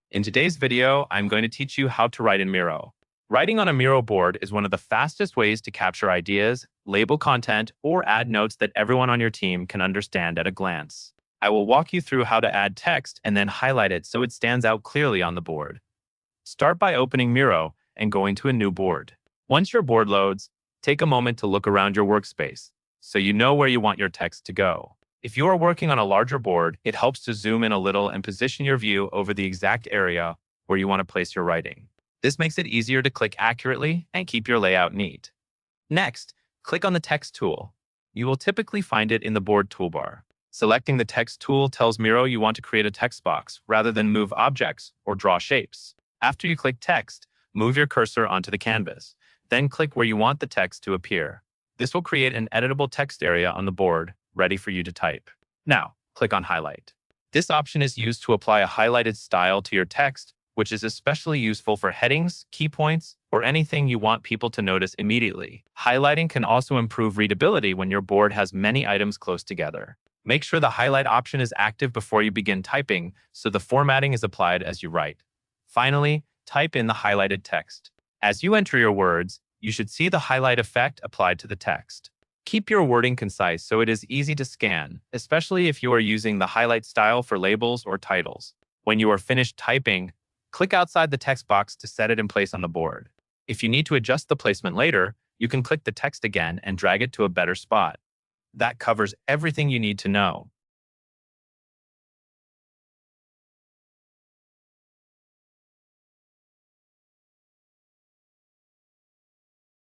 In today's video, I'm going to teach you how to write in Miro. Writing on a Miro board is one of the fastest ways to capture ideas, label content, or add notes that everyone on your team can understand at a glance. I will walk you through how to add text and then highlight it so it stands out clearly on the board. Start by opening Miro and going to a new board. Once your board loads, take a moment to look around your workspace so you know where you want your text to go. If you are working on a larger board, it helps to zoom in a little and position your view over the exact area where you want to place your writing. This makes it easier to click accurately and keep your layout neat. Next, click on the text tool. You will typically find it in the board toolbar. Selecting the text tool tells Miro you want to create a text box rather than move objects or draw shapes. After you click text, move your cursor onto the canvas. Then click where you want the text to appear. This will create an editable text area on the board, ready for you to type. Now, click on Highlight. This option is used to apply a highlighted style to your text, which is especially useful for headings, key points, or anything you want people to notice immediately. Highlighting can also improve readability when your board has many items close together. Make sure the highlight option is active before you begin typing, so the formatting is applied as you write. Finally, type in the highlighted text. As you enter your words, you should see the highlight effect applied to the text. Keep your wording concise so it is easy to scan, especially if you are using the highlight style for labels or titles. When you are finished typing, click outside the text box to set it in place on the board. If you need to adjust the placement later, you can click the text again and drag it to a better spot. That covers everything you need to know.